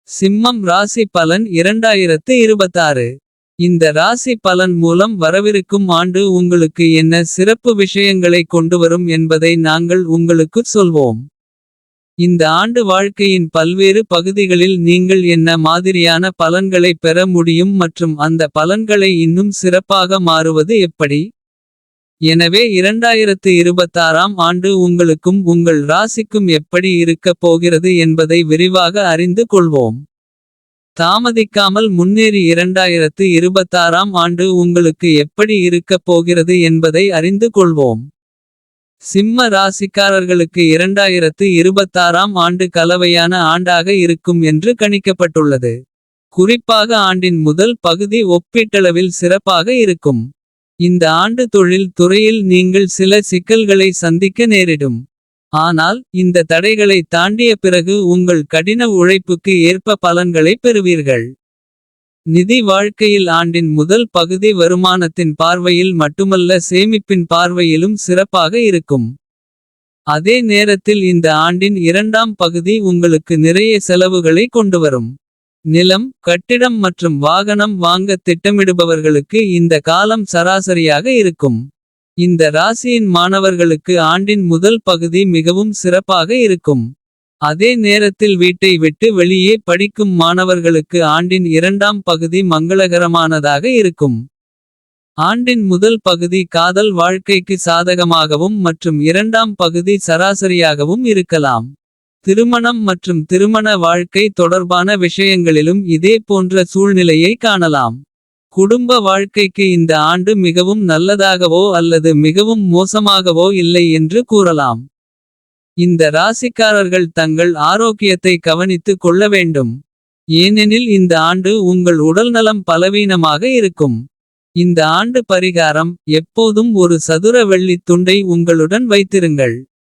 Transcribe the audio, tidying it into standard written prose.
சிம்மம் ராசி பலன் 2026. இந்த ராசி பலன் மூலம் வரவிருக்கும் ஆண்டு உங்களுக்கு என்ன சிறப்பு விஷயங்களை கொண்டுவரும் என்பதை நாங்கள் உங்களுக்குச் சொல்வோம். இந்த ஆண்டு வாழ்க்கையின் பல்வேறு பகுதிகளில் நீங்கள் என்ன மாதிரியான பலன்களை பெற முடியும் மற்றும் அந்த பலன்களை இன்னும் சிறப்பாக மாறுவது எப்படி. எனவே 2026ஆம் ஆண்டு உங்களுக்கும் உங்கள் ராசிக்கும் எப்படி இருக்கப் போகிறது என்பதை விரிவாக அறிந்து கொள்வோம். தாமதிக்காமல் முன்னேறி 2026ஆம் ஆண்டு உங்களுக்கு எப்படி இருக்கப் போகிறது என்பதை அறிந்து கொள்வோம். சிம்ம ராசிக்காரர்களுக்கு 2026ஆம் ஆண்டு கலவையான ஆண்டாக இருக்கும் என்று கணிக்கப்பட்டுள்ளது. குறிப்பாக ஆண்டின் முதல் பகுதி ஒப்பீட்டளவில் சிறப்பாக இருக்கும். இந்த ஆண்டு தொழில் துறையில் நீங்கள் சில சிக்கல்களை சந்திக்க நேரிடும். ஆனால் இந்த தடைகளை தாண்டிய பிறகு உங்கள் கடின உழைப்புக்கு ஏற்ப பலன்களை பெறுவீர்கள். நிதி வாழ்க்கையில் ஆண்டின் முதல் பகுதி வருமானத்தின் பார்வையில் மட்டுமல்ல சேமிப்பின் பார்வையிலும் சிறப்பாக இருக்கும். அதே நேரத்தில் இந்த ஆண்டின் இரண்டாம் பகுதி உங்களுக்கு நிறைய செலவுகளை கொண்டுவரும். நிலம் கட்டிடம் மற்றும் வாகனம் வாங்க திட்டமிடுபவர்களுக்கு இந்த காலம் சராசரியாக இருக்கும். இந்த ராசியின் மாணவர்களுக்கு ஆண்டின் முதல் பகுதி மிகவும் சிறப்பாக இருக்கும். அதே நேரத்தில் வீட்டை விட்டு வெளியே படிக்கும் மாணவர்களுக்கு ஆண்டின் இரண்டாம் பகுதி மங்களகரமானதாக இருக்கும். ஆண்டின் முதல் பகுதி காதல் வாழ்க்கைக்கு சாதகமாகவும் மற்றும் இரண்டாம் பகுதி சராசரியாகவும் இருக்கலாம். திருமணம் மற்றும் திருமண வாழ்க்கை தொடர்பான விஷயங்களிலும் இதே போன்ற சூழ்நிலையை காணலாம். குடும்ப வாழ்க்கைக்கு இந்த ஆண்டு மிகவும் நல்லதாகவோ அல்லது மிகவும் மோசமாகவோ இல்லை என்று கூறலாம். இந்த ராசிக்காரர்கள் தங்கள் ஆரோக்கியத்தை கவனித்துக் கொள்ள வேண்டும். ஏனெனில் இந்த ஆண்டு உங்கள் உடல்நலம் பலவீனமாக இருக்கும். இந்த ஆண்டு பரிகாரம் எப்போதும் ஒரு சதுர வெள்ளித் துண்டை உங்களுடன் வைத்திருங்கள்.